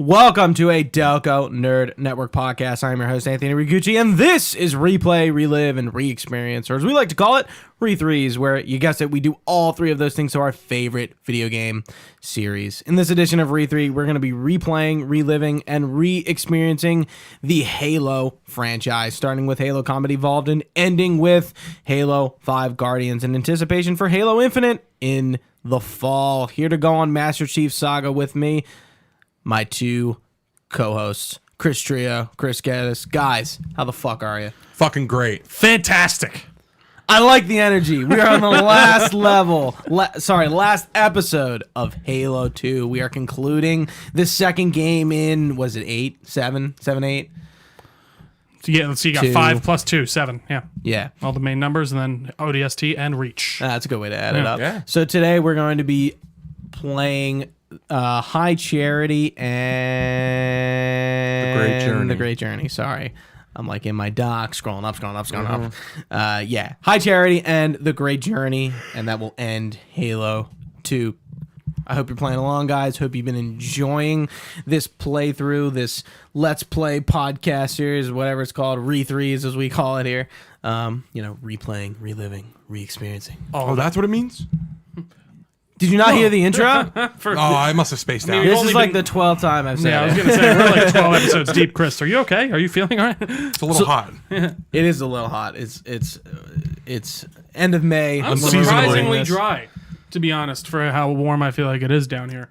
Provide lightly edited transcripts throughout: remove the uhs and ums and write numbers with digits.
Welcome to a Delco Nerd Network podcast. I'm your host, Anthony Ragucci, and this is Replay, Relive, and Re-Experience, or as we like to call it, Re3s, where, you guessed it, we do all three of those things to our favorite video game series. In this edition of Re3, we're going to be replaying, reliving, and re-experiencing the Halo franchise, starting with Halo Combat Evolved and ending with Halo 5 Guardians in anticipation for Halo Infinite in the fall. Here to go on Master Chief Saga with me, my two co-hosts, Chris Trio, Chris Geddes. Guys, how the fuck are you? Fucking great. Fantastic. I like the energy. We are on the last last episode of Halo 2. We are concluding the second game in, was it 8? 7? 7, 8? So yeah, let's see, you got 2. 5 plus 2, 7. Yeah. Yeah. All the main numbers, and then ODST and Reach. That's a good way to add it up. Yeah. So today we're going to be playing High Charity and The Great Journey. Sorry. I'm like in my dock, scrolling up. Yeah. High Charity and The Great Journey, and that will end Halo 2. I hope you're playing along, guys. Hope you've been enjoying this playthrough, this Let's Play podcast series, whatever it's called, Re3s as we call it here. Replaying, reliving, re-experiencing. Oh, that's what it means? Did you not hear the intro? I must have spaced out. This is like the 12th time I've said Yeah, I was it. going to say, we're like 12 episodes deep, Chris. Are you okay? Are you feeling all right? It's a little hot. It is a little hot. It's end of May. I'm Unseasonably. surprisingly dry, to be honest, for how warm I feel like it is down here.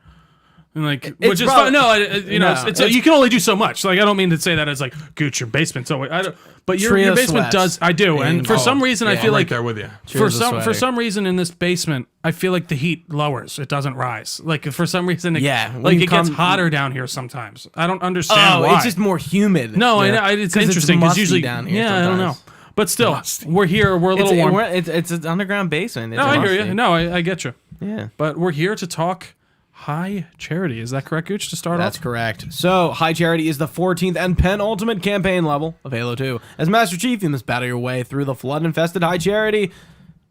And like, which is probably- fine. No, you can only do so much. Like, I don't mean to say that as like, Gooch, your basement. So I don't. But your Trio basement sweats. does. I do, and for some reason, I feel I'm right like there with you. for Cheers to some sweating. reason in this basement, I feel like the heat lowers. It doesn't rise. Like for some reason, when like you it gets come- hotter down here sometimes. I don't understand why. it's just more humid. No, Yeah. it's 'Cause interesting because musty usually down here. I don't know. sometimes. But still, we're here. We're a little warm. It's an underground basement. It's No, I hear musty. you. No, I get you. Yeah. But we're here to talk High Charity. Is that correct, Gooch, to start That's off? correct. So, High Charity is the 14th and penultimate campaign level of Halo 2. As Master Chief, you must battle your way through the flood-infested High Charity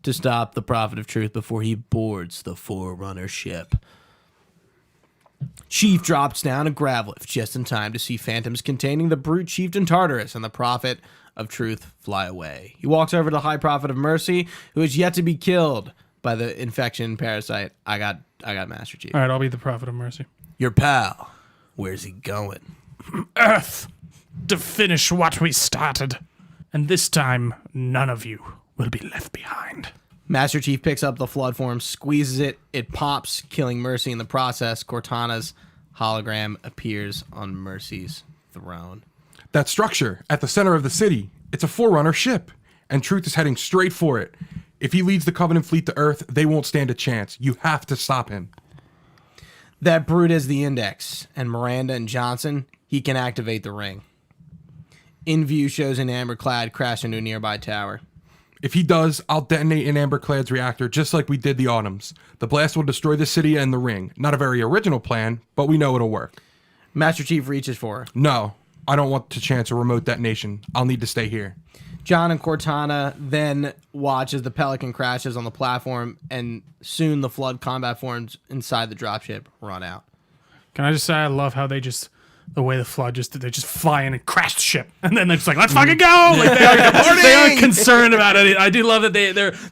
to stop the Prophet of Truth before he boards the Forerunner ship. Chief drops down a grav lift just in time to see phantoms containing the brute chieftain Tartarus and the Prophet of Truth fly away. He walks over to the High Prophet of Mercy, who is yet to be killed by the infection parasite. I got Master Chief. All right, I'll be the Prophet of Mercy. Your pal, where's he going? Earth, to finish what we started. And this time, none of you will be left behind. Master Chief picks up the flood form, squeezes it, it pops, killing Mercy in the process. Cortana's hologram appears on Mercy's throne. That structure at the center of the city, it's a Forerunner ship, and Truth is heading straight for it. If he leads the Covenant fleet to Earth, they won't stand a chance. You have to stop him. That brute is the Index, and Miranda and Johnson, he can activate the ring. In view shows an Amberclad crash into a nearby tower. If he does, I'll detonate an Amberclad's reactor just like we did the Autumns. The blast will destroy the city and the ring. Not a very original plan, but we know it'll work. Master Chief reaches for her. No, I don't want to chance a remote detonation. I'll need to stay here. John and Cortana then watch as the Pelican crashes on the platform, and soon the flood combat forms inside the dropship run out. Can I just say, I love how the way the flood they just fly in and crash the ship, and then they're just like, let's fucking go! Like they aren't concerned about it. I do love that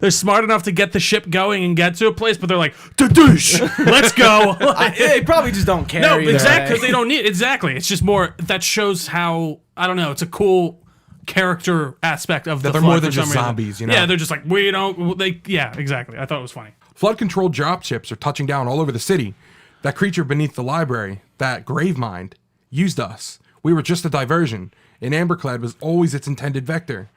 they're smart enough to get the ship going and get to a place, but they're like, douche, let's go. They probably just don't care. No, either exactly, way. because they don't need exactly. It's just more that shows how, I don't know. It's a cool character aspect of the they're flood more than for some just reason. zombies, you know? Yeah, they're just like, we don't. Yeah, exactly. I thought it was funny. Flood-controlled dropships are touching down all over the city. That creature beneath the library, that Gravemind, used us. We were just a diversion. An Amberclad was always its intended vector.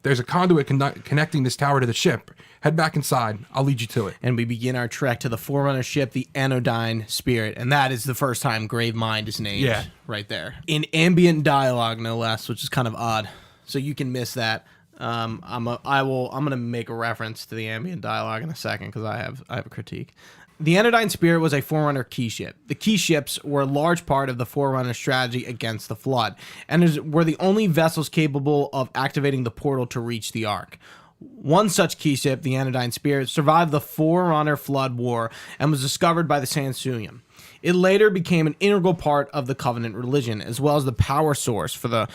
There's a conduit connecting this tower to the ship. Head back inside. I'll lead you to it. And we begin our trek to the Forerunner ship, the Anodyne Spirit. And that is the first time Gravemind is named. Yeah. Right there. In ambient dialogue, no less, which is kind of odd. So you can miss that. I'm gonna make a reference to the ambient dialogue in a second because I have a critique. The Anodyne Spirit was a Forerunner key ship. The key ships were a large part of the Forerunner strategy against the Flood, and were the only vessels capable of activating the portal to reach the Ark. One such key ship, the Anodyne Spirit, survived the Forerunner Flood War and was discovered by the Sansunium. It later became an integral part of the Covenant religion, as well as the power source for the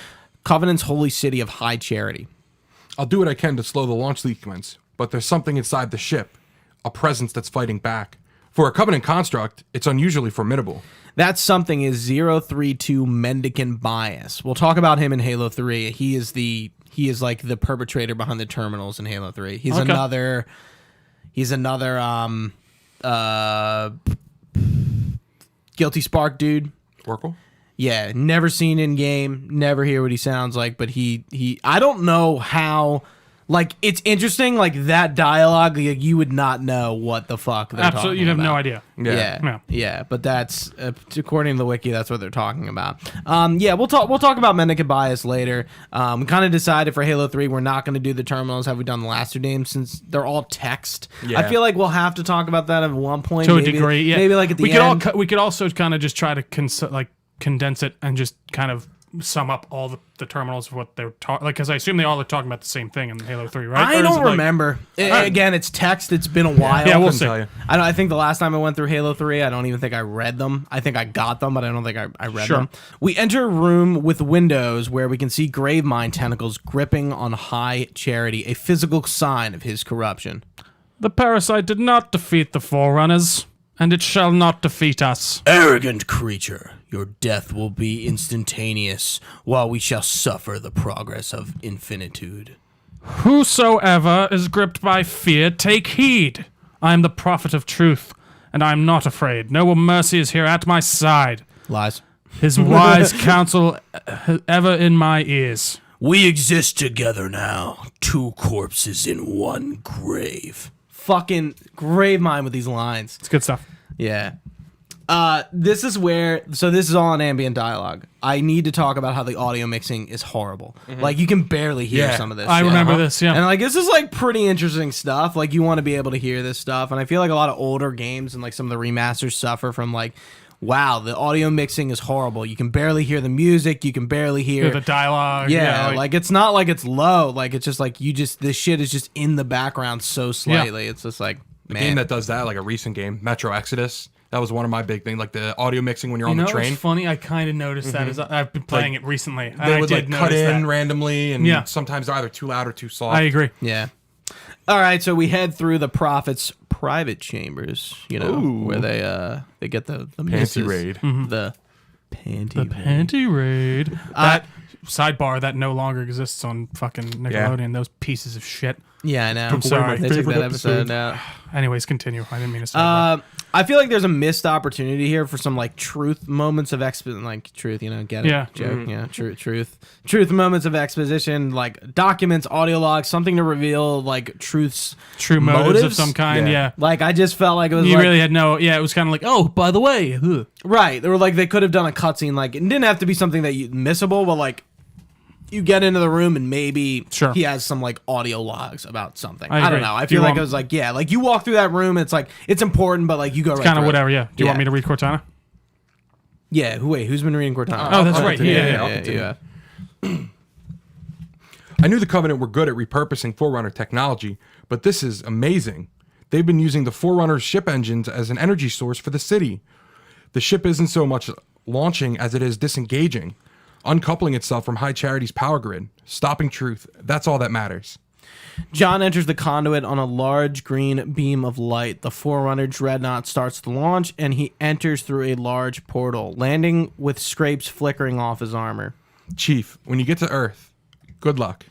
Covenant's holy city of High Charity. I'll do what I can to slow the launch sequence, but there's something inside the ship, a presence that's fighting back. For a Covenant construct, it's unusually formidable. That something is 032 Mendicant Bias. We'll talk about him in Halo 3. He is like the perpetrator behind the terminals in Halo 3. He's another Guilty Spark dude. Oracle? Yeah, never seen in game, never hear what he sounds like, but he I don't know how, like, it's interesting, like, that dialogue, like, you would not know what the fuck they're Absolutely, talking you'd have about. no idea. Yeah, but that's according to the wiki, that's what they're talking about. Yeah, we'll talk about Mendicant Bias later. We kind of decided for Halo 3 we're not going to do the terminals. Have we done the last two games since they're all text? Yeah. I feel like we'll have to talk about that at one point To maybe, a degree, yeah. Maybe like at the we end. We could also kind of just try to condense it and just kind of sum up all the terminals of what they're talking, like, because I assume they all are talking about the same thing in Halo 3, right? I Or is don't it, like- remember. Again, it's text. It's been a while. Yeah, we'll Couldn't see. tell you. I think the last time I went through Halo 3, I don't even think I read them. I think I got them, but I don't think I read Sure. them. We enter a room with windows where we can see Gravemind tentacles gripping on High Charity, a physical sign of his corruption. The parasite did not defeat the Forerunners, and it shall not defeat us. Arrogant creature, your death will be instantaneous, while we shall suffer the progress of infinitude. Whosoever is gripped by fear, take heed. I am the prophet of truth, and I am not afraid. No mercy is here at my side. Lies. His wise counsel ever in my ears. We exist together now, two corpses in one grave. Fucking Gravemind with these lines. It's good stuff. Yeah. This is all in ambient dialogue. I need to talk about how the audio mixing is horrible. Like, you can barely hear Yeah. some of this. I shit. remember this, yeah. And like, this is like pretty interesting stuff. Like, you want to be able to hear this stuff. And I feel like a lot of older games and like some of the remasters suffer from like, wow, the audio mixing is horrible. You can barely hear the music. You can barely hear the dialogue. Yeah, like it's not like it's low. Like, it's just like this shit is just in the background so slightly. It's just like, man. Game that does that, like a recent game, Metro Exodus. That was one of my big things, like the audio mixing when you're on the train. It's funny. I kind of noticed that as I've been playing it recently. And They I would did like cut notice in that. randomly, and Yeah. sometimes they're either too loud or too soft. I agree. Yeah. All right, so we head through the Prophet's private chambers, where they get the misses. raid. The panty raid. Panty raid. That sidebar that no longer exists on fucking Nickelodeon. Those pieces of shit. Yeah, I know. I'm sorry. They took Favorite that episode episode. out. Anyways, continue. I didn't mean to start. I feel like there's a missed opportunity here for some like truth moments of exposition, like truth, get it? Yeah. Joke, yeah, truth moments of exposition, like documents, audio logs, something to reveal like truths, True motives of some kind. Yeah. Yeah. Like, I just felt like it was You like, really had no. Yeah, it was kind of like, oh, by the way. Ugh. right. They were like, they could have done a cutscene, like it didn't have to be something that you missable, but like you get into the room and maybe Sure. he has some like audio logs about something. I I don't agree. know. I Do you feel like want- it was like, yeah, like you walk through that room, it's like it's important, but like you go right Kind of through it. whatever. Yeah. Do you Yeah. want me to read Cortana? Yeah. Who's been reading Cortana? Oh, that's I'll right. continue. Yeah. I'll continue. yeah. I knew the Covenant were good at repurposing Forerunner technology, but this is amazing. They've been using the Forerunner's ship engines as an energy source for the city. The ship isn't so much launching as it is disengaging, uncoupling itself from High Charity's power grid, stopping truth. That's all that matters. John enters the conduit on a large green beam of light. The Forerunner dreadnought starts to launch, and he enters through a large portal, landing with scrapes flickering off his armor. Chief, when you get to Earth, good luck.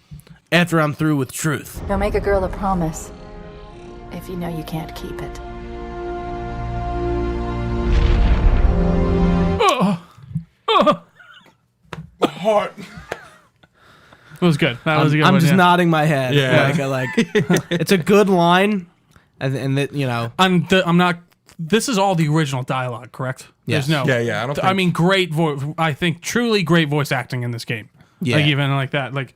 After I'm through with truth. Don't make a girl a promise if you know you can't keep it. Heart. It was good. That was a good I'm one. just yeah. nodding my head. Yeah. Like it's a good line, and that I'm not. This is all the original dialogue, correct? Yes. There's no. Yeah, I don't I think- mean, great voice. I think truly great voice acting in this game. Yeah. Like even like that. Like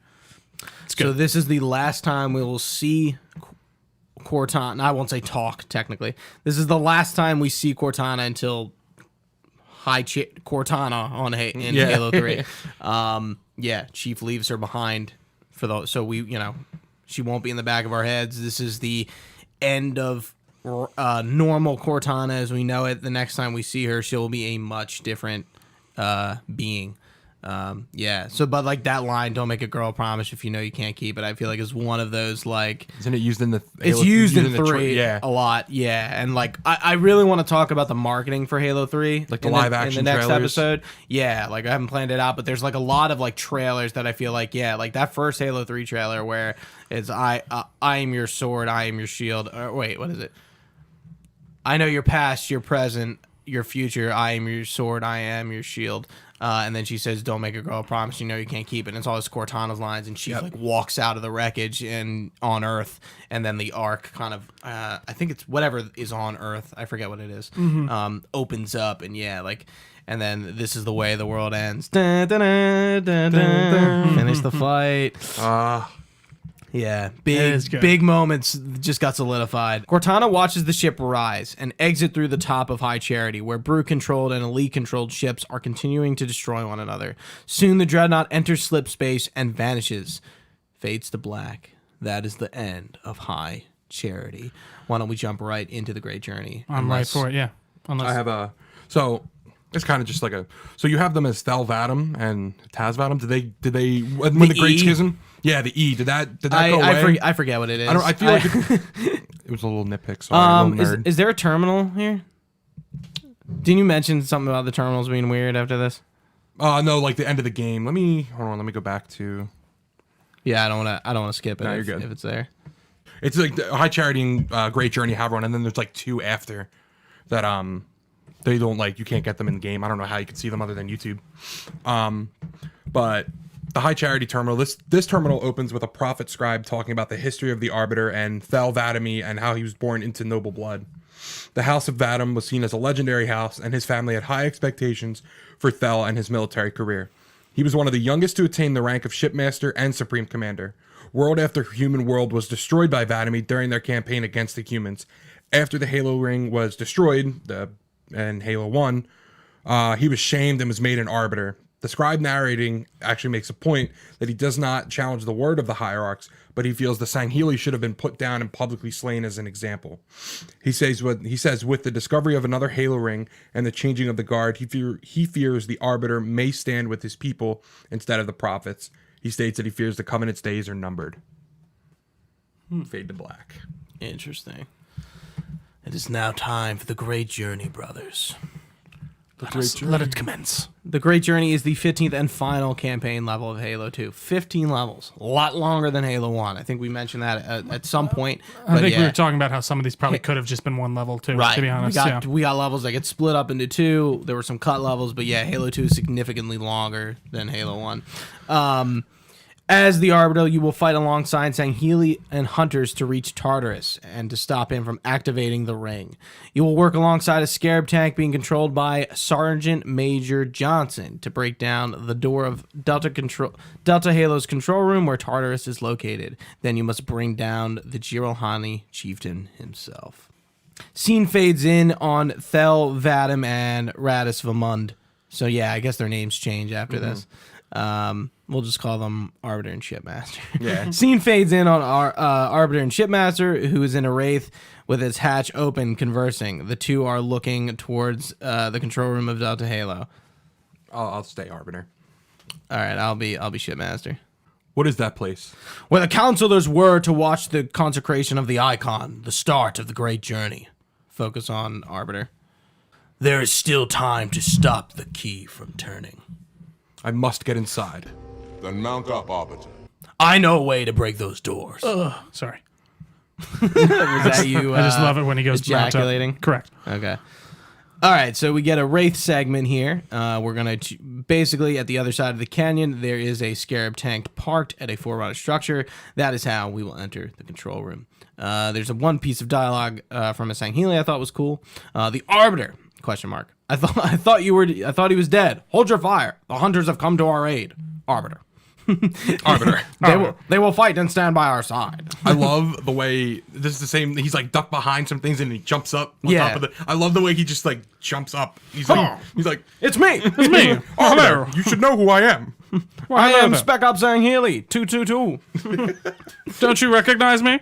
it's good. So this is the last time we will see Cortana. I won't say talk technically. This is the last time we see Cortana until Cortana on in Yeah. Halo 3. Yeah, Chief leaves her behind for the so we she won't be in the back of our heads. This is the end of normal Cortana as we know it. The next time we see her, she'll be a much different being. Yeah. So, but like that line, "Don't make a girl promise if you know you can't keep it," I feel like is one of those like. Isn't it used in the? It's used in the 3 yeah. a lot, yeah, and like I really want to talk about the marketing for Halo 3, Like the live action in the next trailers? episode. Yeah, like I haven't planned it out, but there's like a lot of like trailers that I feel like like that first Halo 3 trailer where it's I am your sword, I am your shield. Or, wait, what is it? I know your past, your present, your future. I am your sword, I am your shield. And then she says, "Don't make a girl promise you know you can't keep it." And it's all this Cortana's lines, and she like walks out of the wreckage and on Earth, and then the Ark kind of, I think it's whatever is on Earth, I forget what it is, opens up, and and then this is the way the world ends. Dun, dun, dun, dun, dun. Finish the fight. Yeah, big moments just got solidified. Cortana watches the ship rise and exit through the top of High Charity, where Brute-controlled and Elite-controlled ships are continuing to destroy one another. Soon the Dreadnought enters slip space and vanishes. Fades to black. That is the end of High Charity. Why don't we jump right into the Great Journey? I'm right for it, yeah. I have a... So... It's kind of just like a... So you have them as Thel Vadam and Taz Vadam. Did they... When the Great Schism... Yeah, the E. Did that go away? I forget what it is. I feel like it was a little nitpick. Sorry, a little nerd. Is there a terminal here? Didn't you mention something about the terminals being weird after this? No, like the end of the game. Let me go back to... Yeah, I don't want to skip it. No, you're good. If it's there. It's like the High Charity and Great Journey have one, and then there's like 2 after that. They don't like, you can't get them in the game. I don't know how you can see them other than YouTube. But the High Charity terminal, this terminal opens with a prophet scribe talking about the history of the Arbiter and Thel Vadami and how he was born into noble blood. The House of Vadam was seen as a legendary house, and his family had high expectations for Thel and his military career. He was one of the youngest to attain the rank of Shipmaster and Supreme Commander. World after human world was destroyed by Vadami during their campaign against the humans. After the Halo ring was destroyed, and Halo 1, he was shamed and was made an arbiter. The scribe narrating actually makes a point that he does not challenge the word of the hierarchs, but he feels the Sangheili should have been put down and publicly slain as an example. He says with the discovery of another Halo ring and the changing of the guard, he fears the arbiter may stand with his people instead of the prophets. He states that he fears the Covenant's days are numbered. Fade to black. Interesting. It is now time for the Great Journey, brothers. Let it commence. The Great Journey is the 15th and final campaign level of Halo 2. 15 levels. A lot longer than Halo 1. I think we mentioned that at some point. I think we were talking about how some of these probably could have just been one level, too, right. To be honest. We got levels that get split up into 2. There were some cut levels, but yeah, Halo 2 is significantly longer than Halo 1. As the Arbiter, you will fight alongside Sangheili and Hunters to reach Tartarus and to stop him from activating the ring. You will work alongside a Scarab tank being controlled by Sergeant Major Johnson to break down the door of Delta Halo's control room where Tartarus is located. Then you must bring down the Jiralhani chieftain himself. Scene fades in on Thel Vadam and Radis Vamund. So yeah, I guess their names change after this. We'll just call them Arbiter and Shipmaster. Yeah. Scene fades in on our Arbiter and Shipmaster, who is in a Wraith with his hatch open, conversing. The two are looking towards the control room of Delta Halo. I'll stay Arbiter. All right, I'll be Shipmaster. What is that place? Where the counselors were to watch the consecration of the icon, the start of the Great Journey. Focus on Arbiter. There is still time to stop the key from turning. I must get inside. Then mount up, Arbiter. I know a way to break those doors. Sorry. Was that you? I just love it when he goes ejaculating. Correct. Okay. All right, so we get a Wraith segment here. We're going to basically, at the other side of the canyon, there is a Scarab tank parked at a Forerunner structure. That is how we will enter the control room. There's one piece of dialogue from a Sangheili I thought was cool. The Arbiter, ? I thought he was dead. Hold your fire. The Hunters have come to our aid. Arbiter. Arbiter. They will fight and stand by our side. I love the way this is the same. He's like ducked behind some things and he jumps up on top of it. I love the way he just like jumps up. He's like, It's me. It's me. Arbiter, you should know who I am. I am Spec Ops Sangheili 222. Don't you recognize me?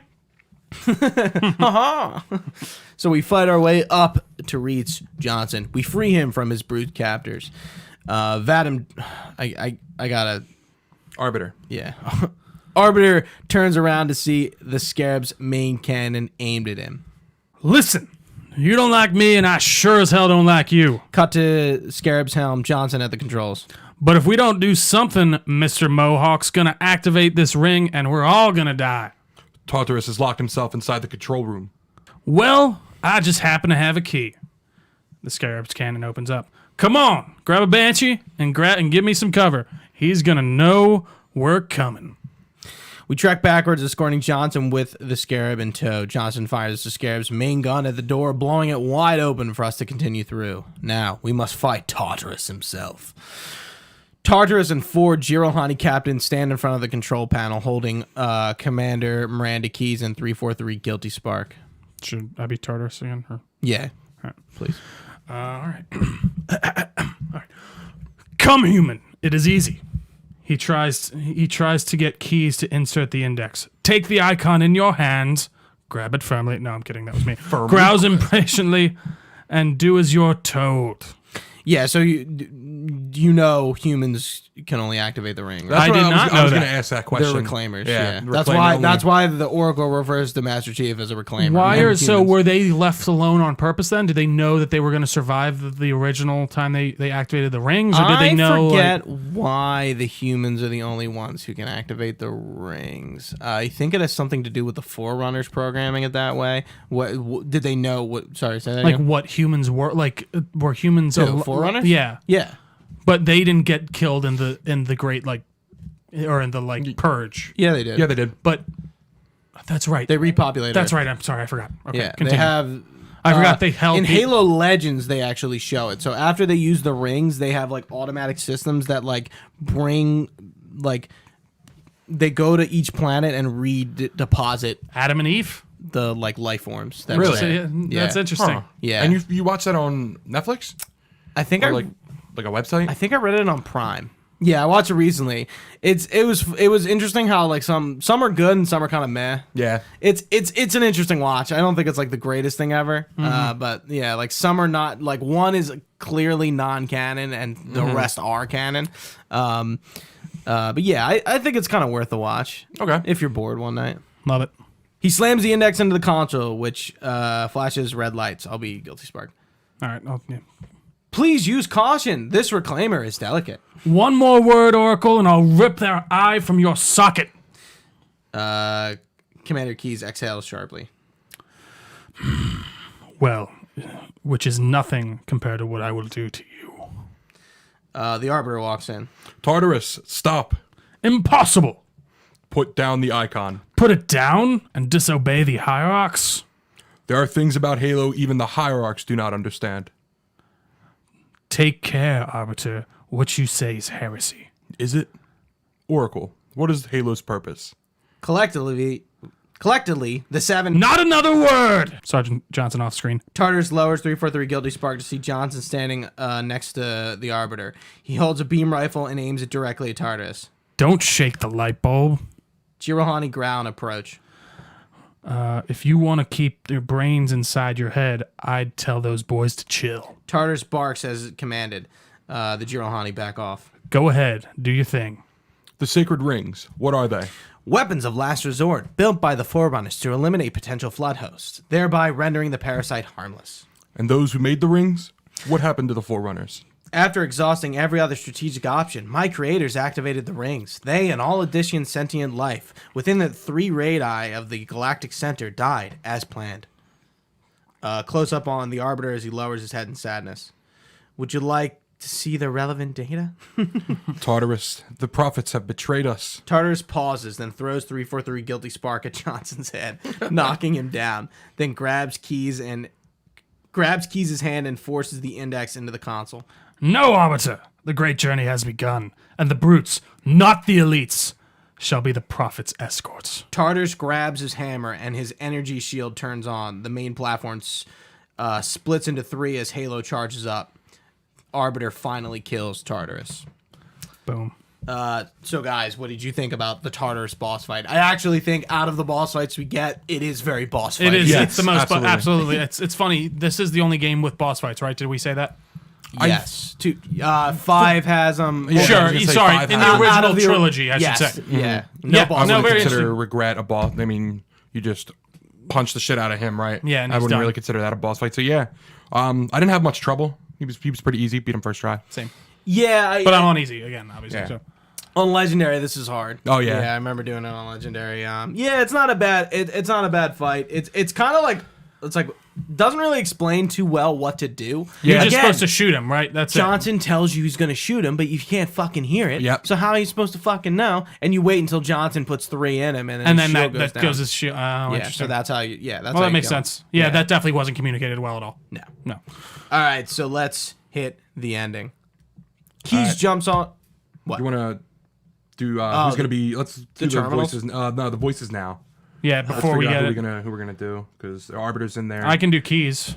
So we fight our way up to reach Johnson. We free him from his brute captors. Vadim, I gotta, Arbiter. yeah. Arbiter turns around to see the Scarab's main cannon aimed at him. Listen, you don't like me, and I sure as hell don't like you. Cut to Scarab's helm, Johnson at the controls. But if we don't do something, Mr. Mohawk's gonna activate this ring, and we're all gonna die. Tartarus has locked himself inside the control room. Well, I just happen to have a key. The Scarab's cannon opens up. Come on, grab a Banshee and give me some cover. He's gonna know we're coming. We trek backwards, escorting Johnson with the Scarab in tow. Johnson fires the Scarab's main gun at the door, blowing it wide open for us to continue through. Now, we must fight Tartarus himself. Tartarus and 4 Girohani captains stand in front of the control panel, holding Commander Miranda Keys and 343 Guilty Spark. Should I be Tartarus again? Or? Yeah, All right. please. All right. All right. Come, human. It is easy. He tries to get Keys to insert the index. Take the icon in your hands. Grab it firmly. No, I'm kidding. That was me. Grouse impatiently and do as you're told. Yeah, so you know humans can only activate the ring, right? That's I what did not know I was that. going to ask that question. They're reclaimers. Yeah, That's reclaim why. only. That's why the Oracle refers to Master Chief as a reclaimer. Why and are so? humans. Were they left alone on purpose? Then did they know that they were going to survive the original time they activated the rings, or did they know? I forget why the humans are the only ones who can activate the rings. I think it has something to do with the Forerunners programming it that way. What did they know? What? Sorry, say that Like again? what humans were like? Were humans Forerunners? Yeah, Yeah. but they didn't get killed in the great like, or in the like purge. Yeah, they did. Yeah, they did. But that's right. They repopulated. That's Earth. right. I'm sorry, I forgot. Okay, Yeah, continue. they have. I forgot they held in the- Halo Legends. They actually show it. So after they use the rings, they have like automatic systems that like bring like they go to each planet and redeposit Adam and Eve. the like life forms. That Really? were So, there. yeah, that's interesting. Huh. Yeah. And you watch that on Netflix? I think Or like a website? I think I read it on Prime. Yeah, I watched it recently. It was interesting how like some are good and some are kind of meh. Yeah. It's an interesting watch. I don't think it's like the greatest thing ever. But yeah, like some are not like one is clearly non-canon and the rest are canon. But yeah, I think it's kind of worth the watch. Okay. If you're bored one night. Love it. He slams the index into the console, which flashes red lights. I'll be Guilty Spark. All right. Yeah. Please use caution. This reclaimer is delicate. One more word, Oracle, and I'll rip their eye from your socket. Commander Keys exhales sharply. Well, which is nothing compared to what I will do to you. The Arbiter walks in. Tartarus, stop. Impossible. Put down the icon. Put it down and disobey the hierarchs. There are things about Halo even the hierarchs do not understand. Take care, Arbiter. What you say is heresy. Is it? Oracle, what is Halo's purpose? Collectively, the 7 Not another word! Sergeant Johnson off screen. Tartarus lowers 343 Guilty Spark to see Johnson standing next to the Arbiter. He holds a beam rifle and aims it directly at Tartarus. Don't shake the light bulb. Girohani growl and approach. If you want to keep your brains inside your head, I'd tell those boys to chill. Tartarus barks as commanded. The Girohani back off. Go ahead, do your thing. The sacred rings, what are they? Weapons of last resort, built by the Forerunners to eliminate potential flood hosts, thereby rendering the parasite harmless. And those who made the rings? What happened to the Forerunners? After exhausting every other strategic option, my creators activated the rings. They and all Odyssean sentient life within the 3 radii of the galactic center died as planned. Close up on the Arbiter as he lowers his head in sadness. Would you like to see the relevant data? Tartarus, the prophets have betrayed us. Tartarus pauses, then throws 343 Guilty Spark at Johnson's head, knocking him down. Then grabs Keys' hand and forces the index into the console. No, Arbiter! The great journey has begun, and the brutes, not the elites, shall be the prophet's escorts. Tartarus grabs his hammer and his energy shield turns on. The main platform splits into 3 as Halo charges up. Arbiter finally kills Tartarus. Boom. So guys, what did you think about the Tartarus boss fight? I actually think out of the boss fights we get, it is very boss fight. It is. Yes, It's the most. absolutely. Absolutely. It's funny. This is the only game with boss fights, right? Did we say that? Yes. 5 has them. Yeah, I Sure. was gonna say Sorry. 5 In has the them. Out original of the- trilogy, I yes, should say. Yeah. Yeah, boss I no, wouldn't very consider interesting. Regret a boss. I mean, you just punch the shit out of him, right? Yeah, and I he's wouldn't done. really consider that a boss fight. So yeah, I didn't have much trouble. He was pretty easy. Beat him first try. Same. Yeah. But I'm on easy again, obviously. Yeah. So. On Legendary, this is hard. Oh, yeah. Yeah, I remember doing it on Legendary. Yeah, it's not a bad. It's not a bad fight. It's kind of like doesn't really explain too well what to do. You're just Again, supposed to shoot him, right? That's Johnson tells you he's gonna shoot him, but you can't fucking hear it. Yep. So how are you supposed to fucking know? And you wait until Johnson puts 3 in him, and then And his then shield that down. goes as shield. Oh, Yeah, interesting. so that's how you. Yeah, that's Well, how that you makes kill him. sense. Yeah, that definitely wasn't communicated well at all. No. No. All right, so let's hit the ending. Keys right. jumps on. You want to do? Who's gonna be? Let's do the terminals? voices. No, the voices now. Yeah, Let's before we figure out get who it, we're gonna do because the arbiter's in there. I can do keys.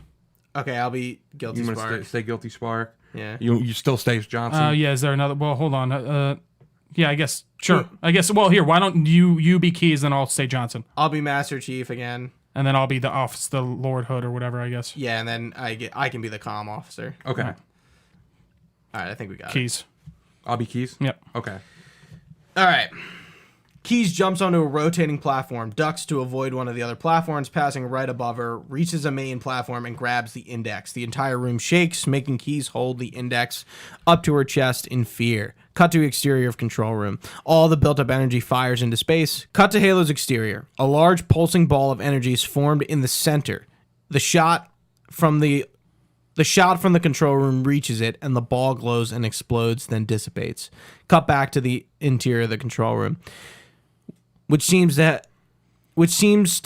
Okay, I'll be guilty. You want Spark. to stay guilty, Spark? Yeah. You still stay as Johnson. Yeah, is there another? Well, hold on. Yeah, I guess. Sure. I guess. Well, here, why don't you be keys, then I'll stay Johnson, I'll be Master Chief again. and then I'll be the Lord Hood or whatever. I guess. Yeah, and then I can be the comm officer. Okay. All right, I think we got it. Keys. I'll be keys. Yep. Okay. All right. Keys jumps onto a rotating platform, ducks to avoid one of the other platforms, passing right above her, reaches a main platform, and grabs the index. The entire room shakes, making Keys hold the index up to her chest in fear. Cut to exterior of control room. All the built-up energy fires into space. Cut to Halo's exterior. A large pulsing ball of energy is formed in the center. The shot from the control room reaches it, and the ball glows and explodes, then dissipates. Cut back to the interior of the control room, which seems to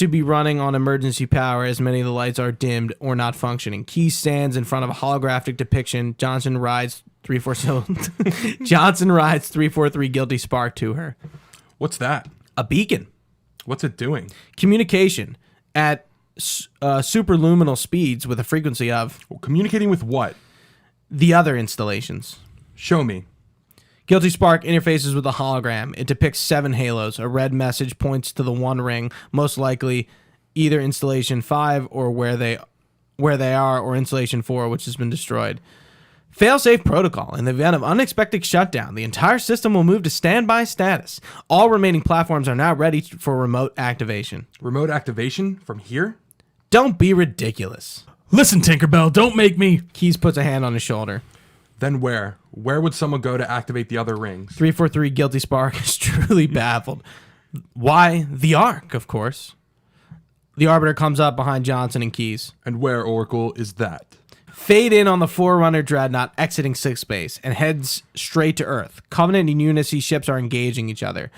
be running on emergency power, as many of the lights are dimmed or not functioning. Key stands in front of a holographic depiction. Johnson rides 343 guilty Spark to her. What's that? A beacon. What's it doing? Communication at superluminal speeds with a frequency of Communicating with what? the other installations. Show me. Guilty Spark interfaces with a hologram. It depicts 7 halos. A red message points to the one ring, most likely either installation 5 or where they are, or installation 4, which has been destroyed. Failsafe protocol. In the event of unexpected shutdown, the entire system will move to standby status. All remaining platforms are now ready for remote activation. Remote activation from here? Don't be ridiculous. Listen, Tinkerbell, don't make me. Keys puts a hand on his shoulder. Then where? Where would someone go to activate the other rings? 343 Guilty Spark is truly baffled. Why? The Ark, of course. The Arbiter comes up behind Johnson and Keys. And where, Oracle, is that? Fade in on the Forerunner Dreadnought exiting sixth space and heads straight to Earth. Covenant and Unity ships are engaging each other.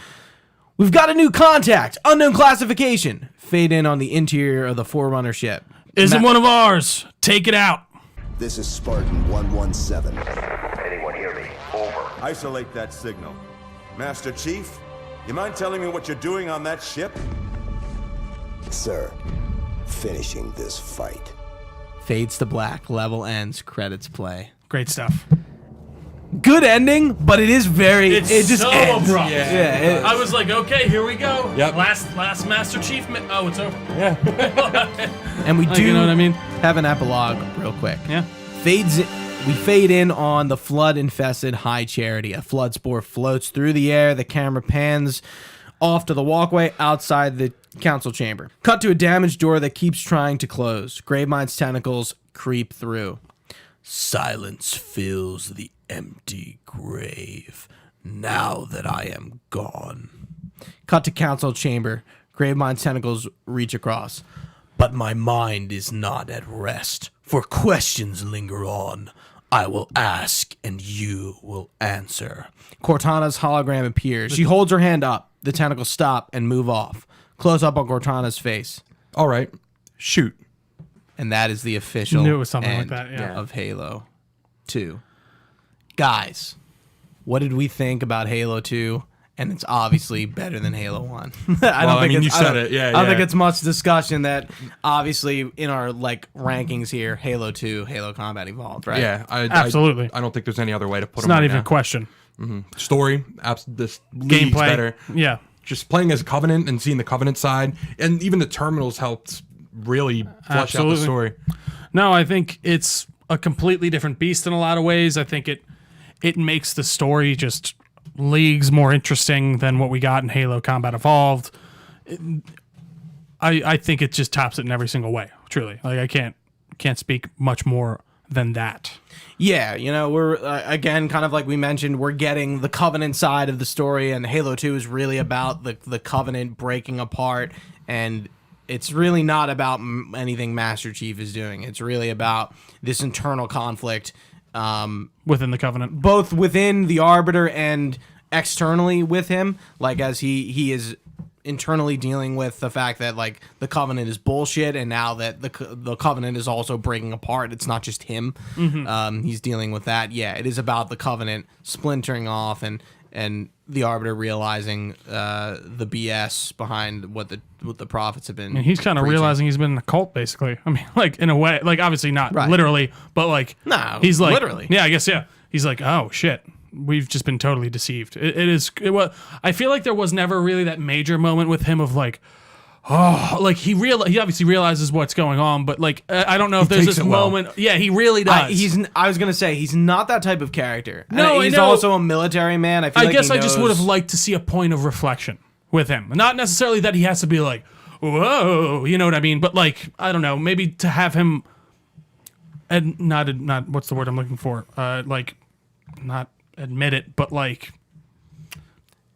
We've got a new contact! Unknown classification! Fade in on the interior of the Forerunner ship. Isn't one of ours. Take it out. This is Spartan 117. Anyone hear me? Over. Isolate that signal. Master Chief, you mind telling me what you're doing on that ship? Sir, finishing this fight. Fades to black. Level ends. Credits play. Great stuff. Good ending, but it is very... It's it just so ends. abrupt. Yeah, I was like, okay, here we go. Yep. Last Master Chief. Oh, it's over. and we do You know what I mean? have an epilogue real quick. Yeah. We fade in on the flood-infested High Charity. A flood spore floats through the air. The camera pans off to the walkway outside the council chamber. Cut to a damaged door that keeps trying to close. Gravemind's tentacles creep through. Silence fills the empty grave now that I am gone. Cut to council chamber. Gravemind's tentacles reach across. But my mind is not at rest, for questions linger on. I will ask, and you will answer. Cortana's hologram appears. She holds her hand up. The tentacles stop and move off. Close up on Cortana's face. All right. Shoot. And that is the official Knew it was something like end that, yeah. of Halo 2. Guys, what did we think about Halo 2? And it's obviously better than Halo 1. I mean, you said it. Yeah, I don't think yeah. it's much discussion that obviously in our rankings here, Halo 2, Halo Combat Evolved, right? Yeah. Absolutely. I don't think there's any other way to put It's them not right even now. a question. Story, this league's Gameplay. better. Yeah. Just playing as a Covenant and seeing the Covenant side, and even the terminals helped really flesh out the story. No, I think it's a completely different beast in a lot of ways. I think it makes the story just leagues more interesting than what we got in Halo Combat Evolved. I think it just tops it in every single way. Truly, like I can't speak much more than that. Yeah, we're again, kind of like we mentioned, we're getting the Covenant side of the story, and Halo 2 is really about the Covenant breaking apart, and it's really not about anything Master Chief is doing. It's really about this internal conflict Within the Covenant. both within the Arbiter and externally with him, like as he is internally dealing with the fact that like the Covenant is bullshit, and now that the Covenant is also breaking apart, it's not just him. He's dealing with that. Yeah, it is about the Covenant splintering off and the Arbiter realizing the BS behind what the prophets have been. And he's kind of preaching. realizing he's been in a cult, basically. I mean, like in a way, like obviously not Right. literally, but like No, he's like literally. Yeah, I guess yeah. He's like, oh shit, we've just been totally deceived. It was. I feel like there was never really that major moment with him of like, oh, like he obviously realizes what's going on, but like I don't know if there's takes this it well. moment. Yeah, he really does. I was gonna say he's not that type of character. No, And he's I know. also a military man. I feel I like guess he I just would have knows- liked to see a point of reflection with him. Not necessarily that he has to be like, whoa, you know what I mean? But like, I don't know, maybe to have him, and not what's the word I'm looking for? Like, not admit it, but like,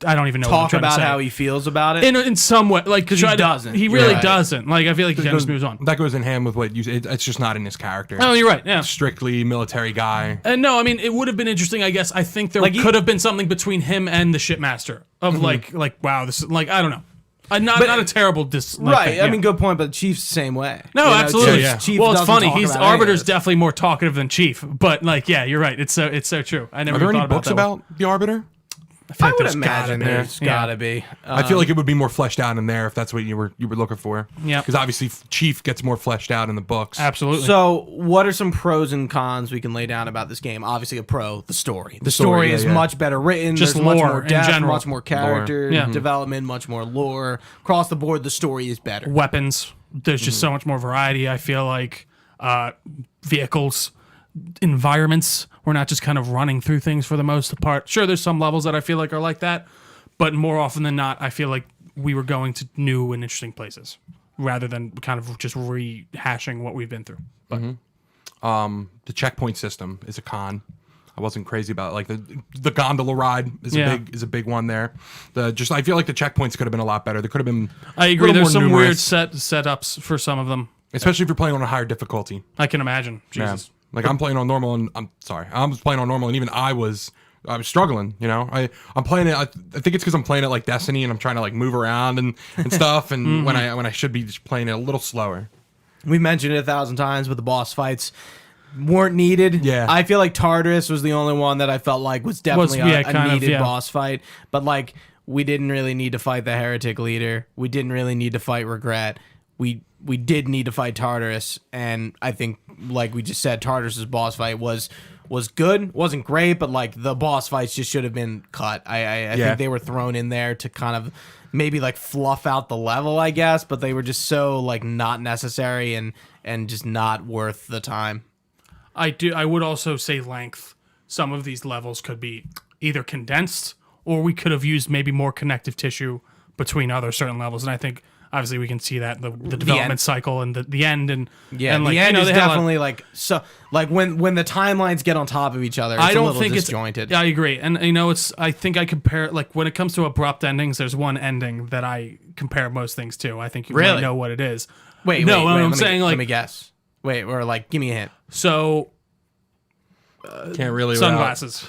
I don't even know. what I'm talk trying to about say. how he feels about it. in some way, like 'Cause he doesn't. He really Right. doesn't. Like, I feel like he kind of just moves on. That goes in hand with what it's just not in his character. Oh, you're right. Yeah. Strictly military guy. And no, I mean, it would have been interesting. I guess I think there Like, could have been something between him and the shipmaster of like wow, this is like I don't know. Not a terrible right. thing, I yeah. mean, good point. But Chief's the same way. No, absolutely. Chief Well, it's doesn't funny. talk He's about any of Arbiter's this. definitely more talkative than Chief, but like, yeah, you're right. It's so true. I never Are there even any thought books that. about the Arbiter? I, feel I like would there's imagine gotta be. there's Yeah. gotta be. I feel like it would be more fleshed out in there if that's what you were looking for. Yeah. Because obviously Chief gets more fleshed out in the books. Absolutely. So, what are some pros and cons we can lay down about this game? Obviously, a pro, the story. The story yeah, is yeah. much better written. Just There's much lore more in depth, general. much more character Yeah. development, much more lore. Across the board, the story is better. Weapons. There's just so much more variety. I feel like vehicles, environments. We're not just kind of running through things for the most part. Sure, there's some levels that I feel like are like that, but more often than not, I feel like we were going to new and interesting places rather than kind of just rehashing what we've been through. But The checkpoint system is a con. I wasn't crazy about it. Like the gondola ride is Yeah. a big one there. I feel like the checkpoints could have been a lot better. There could have been I a agree. little There's more some weird numerous, setups for some of them. especially if you're playing on a higher difficulty. I can imagine. Jesus. Yeah. Like I'm playing on normal, and I was playing on normal, and even I was struggling. You know, I'm playing it. I think it's because I'm playing it like Destiny, and I'm trying to like move around and stuff. And when I should be just playing it a little slower. We've mentioned it 1,000 times, but the boss fights weren't needed. Yeah. I feel like Tartarus was the only one that I felt like was definitely a kind of, needed yeah. boss fight. But like, we didn't really need to fight the heretic leader. We didn't really need to fight Regret. We did need to fight Tartarus, and I think, like we just said, Tartarus's boss fight was good. Wasn't great, but like the boss fights just should have been cut. I think they were thrown in there to kind of maybe like fluff out the level, I guess, but they were just so like not necessary and just not worth the time. I would also say length. Some of these levels could be either condensed or we could have used maybe more connective tissue between other certain levels. And I think obviously we can see that the development end. cycle and the end and Yeah, and like, the end is they had a lot- definitely like so like when the timelines get on top of each other. It's I a don't little think disjointed. I agree, and I think I compare like when it comes to abrupt endings. There's one ending that I compare most things to. I think you Really? might know what it is. Wait, no, wait, I'm let me- saying let like me guess. Wait, or like give me a hint. so Can't really sunglasses.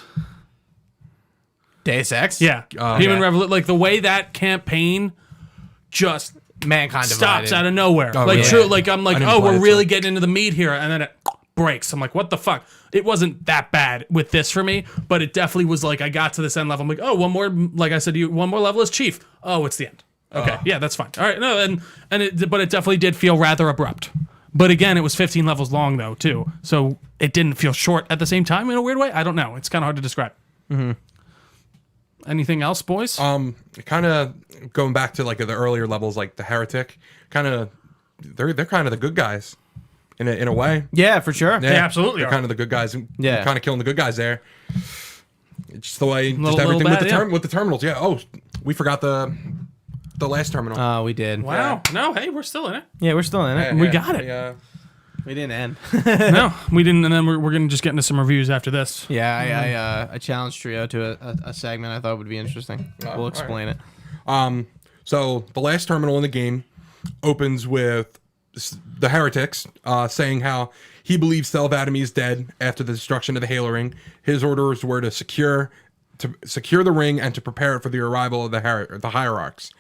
Deus Ex. Yeah, Oh, Human yeah. Revolution. Like the way that campaign just Mankind stops divided. out of nowhere. Oh, like really? true. Like I'm like, I didn't oh, play we're it, really so- getting into the meat here, and then it breaks. I'm like, what the fuck? It wasn't that bad with this for me, but it definitely was like I got to this end level. I'm like, oh, one more. Like I said to you, one more level is Chief. Oh, it's the end. Okay, yeah, that's fine. All right, no, but it definitely did feel rather abrupt. But again, it was 15 levels long though too, so it didn't feel short at the same time in a weird way. I don't know. It's kind of hard to describe. Anything else, boys? Kind of going back to like the earlier levels, like the Heretic. Kind of, they're kind of the good guys, in a way. Yeah, for sure. They absolutely they're are. kind of the good guys. Yeah. Kind of killing the good guys there. It's just the way, Little everything bad, with yeah. with the terminals. Yeah. Oh, we forgot the last terminal. Oh, we did. Wow. No, hey, we're still in it. Yeah, we're still in it. we got it. We didn't end. No, we didn't. And then we're going to just get into some reviews after this. Yeah, I challenged Trio to a segment I thought would be interesting. We'll explain it. So the last terminal in the game opens with the Heretics saying how he believes Thelvadamy is dead after the destruction of the Halo Ring. His orders were to secure the ring and to prepare it for the arrival of the Hierarchs.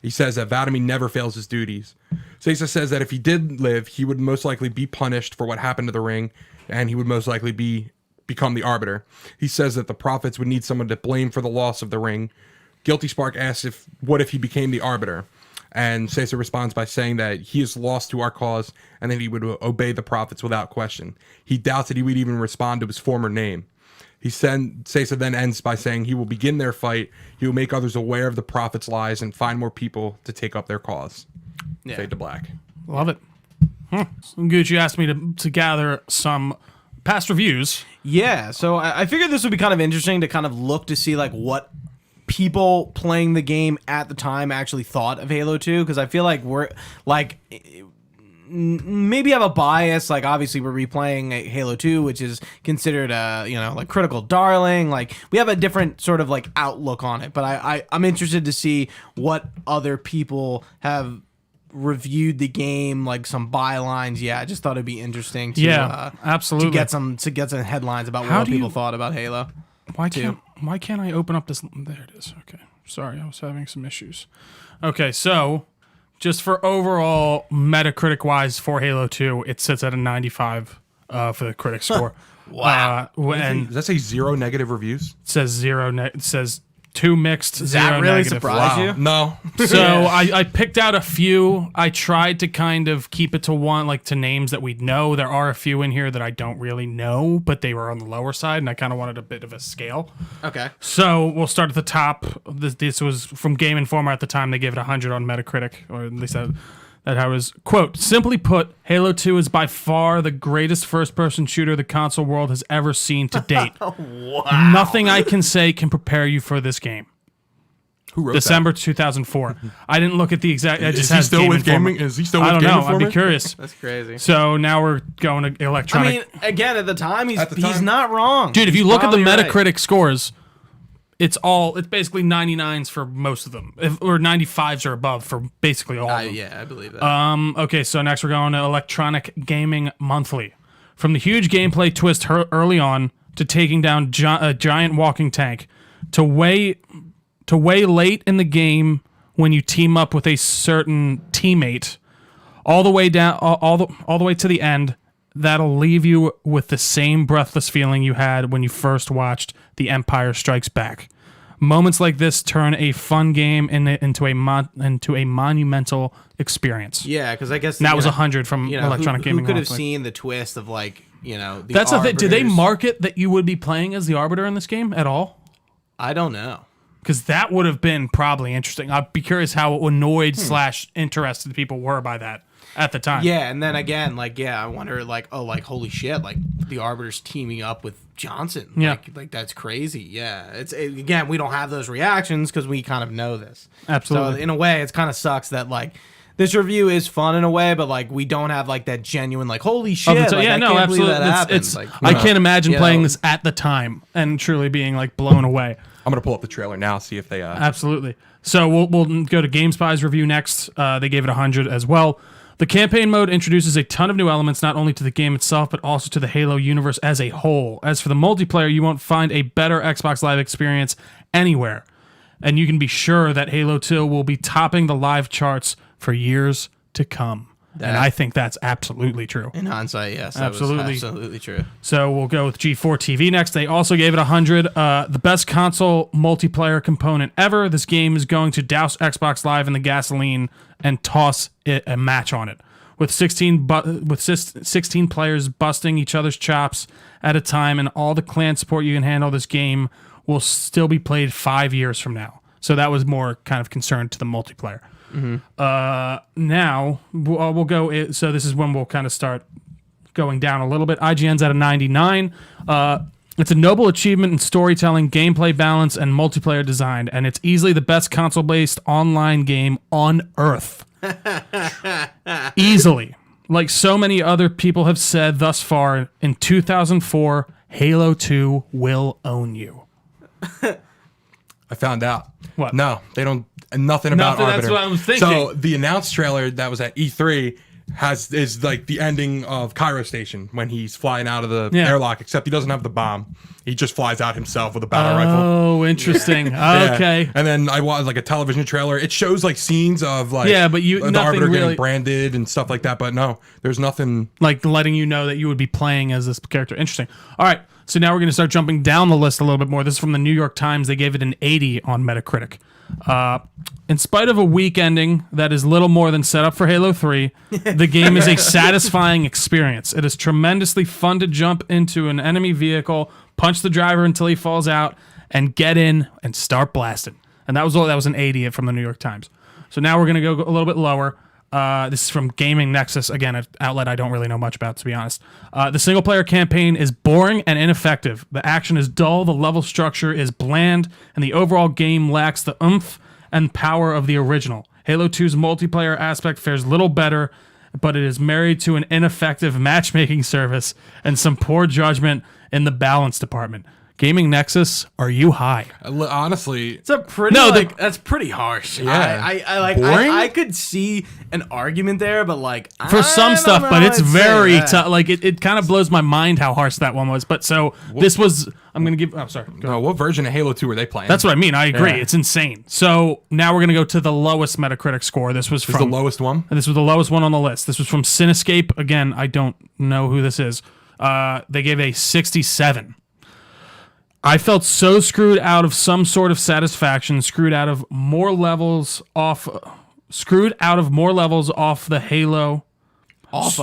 He says that Vadamy never fails his duties. Sesa says that if he did live, he would most likely be punished for what happened to the ring, and he would most likely become the Arbiter. He says that the Prophets would need someone to blame for the loss of the ring. Guilty Spark asks what if he became the Arbiter? And Sesa responds by saying that he is lost to our cause and that he would obey the Prophets without question. He doubts that he would even respond to his former name. Sesa then ends by saying he will begin their fight. He will make others aware of the Prophet's lies and find more people to take up their cause. Yeah. Fade to black. Love it. Gucci asked me to gather some past reviews. Yeah, so I figured this would be kind of interesting to kind of look to see like what people playing the game at the time actually thought of Halo 2, because I feel like we're like maybe have a bias. Like obviously we're replaying Halo 2, which is considered like critical darling. Like we have a different sort of like outlook on it, but I'm interested to see what other people have reviewed the game, like some bylines. Yeah, I just thought it'd be interesting to absolutely to get some headlines about How what do you- people thought about Halo. Why can't I open up this? There it is. Okay. Sorry, I was having some issues. Okay, so just for overall Metacritic wise for Halo 2, it sits at a 95 for the critic score. Wow. And Does that say 0 negative reviews? it says it says 2 mixed, Does 0 that really negative. surprise you? No. So I picked out a few. I tried to kind of keep it to one, like to names that we'd know. There are a few in here that I don't really know, but they were on the lower side, and I kind of wanted a bit of a scale. Okay. So we'll start at the top. This was from Game Informer at the time. They gave it 100 on Metacritic, or at least that I was, quote, simply put, Halo 2 is by far the greatest first-person shooter the console world has ever seen to date. Wow. Nothing I can say can prepare you for this game. Who wrote December 2004. I didn't look at the exact. I just Is he has still Game with Informer. gaming? Is he still with I don't Game know. Informer? I'd be curious. That's crazy. So now we're going to I electronic. mean, again, at the time, he's time- not wrong. Dude, if He's you look at the probably Metacritic right. scores, it's basically 99s for most of them, or 95s or above for basically all of them. Yeah, I believe that. Okay, so next we're going to Electronic Gaming Monthly. From the huge gameplay twist early on to taking down a giant walking tank to way late in the game when you team up with a certain teammate, all the way down, all the way to the end, that'll leave you with the same breathless feeling you had when you first watched The Empire Strikes Back. Moments like this turn a fun game into a monumental experience. Yeah, because I guess And that was 100 from Electronic Gaming Who could have Monthly. seen the twist of like the That's the thing. Did they Arbiters? market that you would be playing as the Arbiter in this game at all? I don't know. Because that would have been probably interesting. I'd be curious how annoyed / interested people were by that at the time. Yeah, and then again, I wonder, holy shit, like the Arbiter's teaming up with Johnson. Yeah. like that's crazy. Yeah, again, we don't have those reactions because we kind of know this. Absolutely. So in a way, it's kind of sucks that like this review is fun in a way, but like we don't have like that genuine like holy shit. I can't believe that happened. I can't imagine you playing know. this at the time and truly being like blown away. I'm going to pull up the trailer now, see if they... Absolutely. So we'll go to GameSpy's review next. They gave it 100 as well. The campaign mode introduces a ton of new elements, not only to the game itself, but also to the Halo universe as a whole. As for the multiplayer, you won't find a better Xbox Live experience anywhere. And you can be sure that Halo 2 will be topping the live charts for years to come. And I think that's absolutely true. In hindsight, yes, that Absolutely. was absolutely true. So we'll go with G4 TV next. They also gave it 100. The best console multiplayer component ever. This game is going to douse Xbox Live in the gasoline and toss it a match on it. With 16 players busting each other's chops at a time and all the clan support you can handle, this game will still be played 5 years from now. So that was more kind of concerned to the multiplayer. Now we'll go. So this is when we'll kind of start going down a little bit. IGN's at a 99. It's a noble achievement in storytelling, gameplay balance, and multiplayer design, and it's easily the best console-based online game on Earth. Easily. Like so many other people have said thus far, in 2004, Halo 2 will own you. I found out. What? No, they don't. Nothing about Nothing, Arbiter. that's what I was thinking. So the announced trailer that was at E3 is like the ending of Cairo Station when he's flying out of the airlock, except he doesn't have the bomb. He just flies out himself with a battle rifle. Oh, interesting. Yeah. Okay. And then I watched like a television trailer. It shows like scenes of like but the nothing Arbiter really getting branded and stuff like that. But no, there's nothing. Like letting you know that you would be playing as this character. Interesting. All right. So now we're going to start jumping down the list a little bit more. This is from the New York Times. They gave it an 80 on Metacritic. In spite of a weak ending that is little more than set up for Halo 3, the game is a satisfying experience. It is tremendously fun to jump into an enemy vehicle, punch the driver until he falls out, and get in and start blasting. And that was an 80 from the New York Times. So now we're going to go a little bit lower. This is from Gaming Nexus, again, an outlet I don't really know much about, to be honest. The single-player campaign is boring and ineffective. The action is dull, the level structure is bland, and the overall game lacks the oomph and power of the original. Halo 2's multiplayer aspect fares little better, but it is married to an ineffective matchmaking service and some poor judgment in the balance department. Gaming Nexus, are you high? Honestly, It's a pretty that's pretty harsh. Yeah. I could see an argument there, but like For some stuff, but it's very tough. tough. Like it kind of blows my mind how harsh that one was. But so this was. I'm gonna give. Oh, sorry. Go. no, what version of Halo 2 were they playing? That's what I mean. I agree. Yeah. It's insane. So now we're gonna go to the lowest Metacritic score. This was Is from the lowest one. This was the lowest one on the list. This was from Cinescape. Again, I don't know who this is. They gave a 67. I felt so screwed out of some sort of satisfaction, screwed out of more levels off the Halo. Off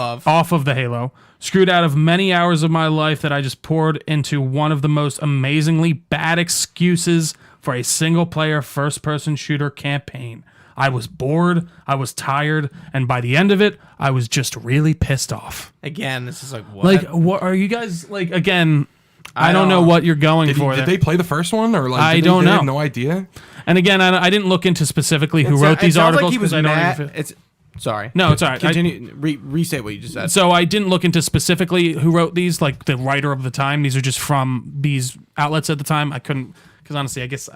of the Halo. Screwed out of many hours of my life that I just poured into one of the most amazingly bad excuses for a single-player first-person shooter campaign. I was bored, I was tired, and by the end of it, I was just really pissed off. Again, this is like what? Like, what are you guys, like, again... I don't know what you're going for. Did they play the first one or like? I don't know. They have no idea. And again, I didn't look into specifically who wrote these articles. Like he was I don't mad. even feel- Sorry. No, it's all right. Continue. Restate what you just said. So I didn't look into specifically who wrote these, like the writer of the time. These are just from these outlets at the time. I couldn't, because honestly, I guess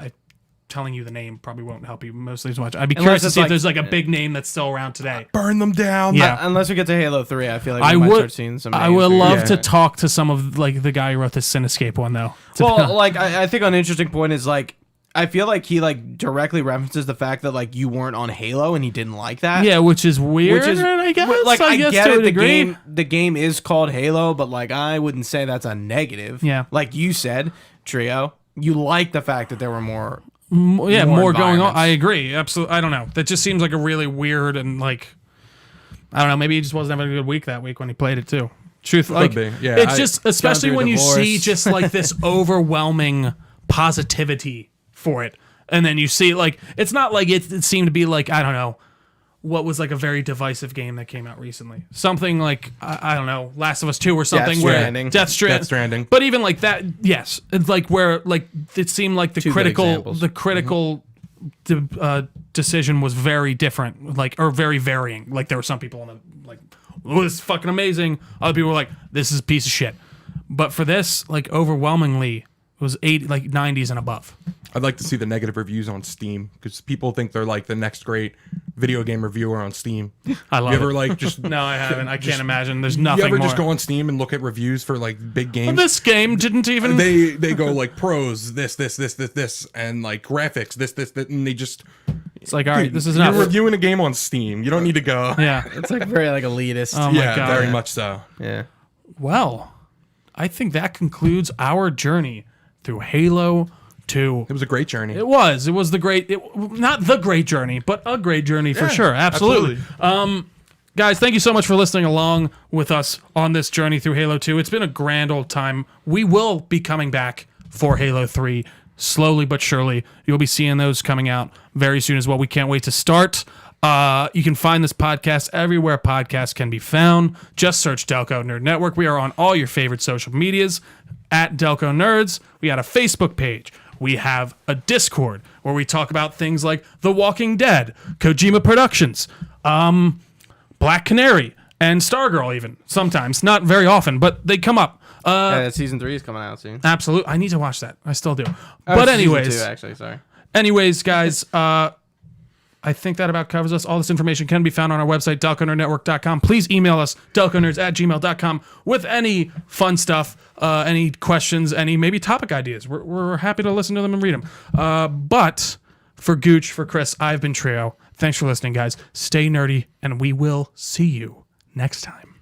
telling you the name probably won't help you mostly as much. I'd be curious to see if there's like a big name that's still around today. Burn them down. Yeah. Unless we get to Halo 3, I feel like we might start seeing some names. I would love Yeah. to talk to some of like the guy who wrote this Cinescape one though. Well, like I think an interesting point is like I feel like he like directly references the fact that like you weren't on Halo and he didn't like that. yeah, which is weird. Which is I guess. like I guess get to a it. degree. The game is called Halo, but like I wouldn't say that's a negative. Yeah. Like you said, Trio, you like the fact that there were more. More going on. environments. I agree. Absolutely. I don't know. That just seems like a really weird and like I don't know. Maybe he just wasn't having a good week that week when he played it too. Truth, like be. Yeah, it's just especially through when you divorce. see just like this overwhelming positivity for it, and then you see like it's not like it seemed to be like I don't know what was like a very divisive game that came out recently. Something like I don't know, Last of Us 2 or something where Stranding. Death Stranding. But even like that, yes, it's like where like it seemed like the Two good critical decision was very different, like or very varying. Like there were some people in the like, "Oh, this is fucking amazing." Other people were like, "This is a piece of shit." But for this, like overwhelmingly, it was 90s and above. I'd like to see the negative reviews on Steam because people think they're like the next great video game reviewer on Steam. I love you ever it. like just No, I haven't. I can't imagine. There's you nothing ever more. just go on Steam and look at reviews for like big games? This game didn't even. They go like pros this and like graphics this and they just It's like all right, this is you're enough. reviewing a game on Steam. You don't need to go. Yeah. It's like very like elitist. Oh my yeah, god. very much so. Yeah. Well, I think that concludes our journey through Halo 2. It was a great journey. It was the great, not the great journey, but a great journey for sure. Absolutely. Guys, thank you so much for listening along with us on this journey through Halo 2. It's been a grand old time. We will be coming back for Halo 3 slowly but surely. You'll be seeing those coming out very soon as well. We can't wait to start. You can find this podcast everywhere podcasts can be found. Just search Delco Nerd Network. We are on all your favorite social medias at Delco Nerds. We got a Facebook page. We have a Discord where we talk about things like The Walking Dead, Kojima Productions, Black Canary, and Stargirl even. Sometimes. Not very often, but they come up. Season 3 is coming out soon. Absolutely. I need to watch that. I still do. Oh, But season anyways. 2, actually, sorry. Anyways, guys, I think that about covers us. All this information can be found on our website, delconerdnetwork.com. Please email us, delconerds@gmail.com, with any fun stuff, any questions, any maybe topic ideas. We're happy to listen to them and read them. But for Gooch, for Chris, I've been Trio. Thanks for listening, guys. Stay nerdy, and we will see you next time.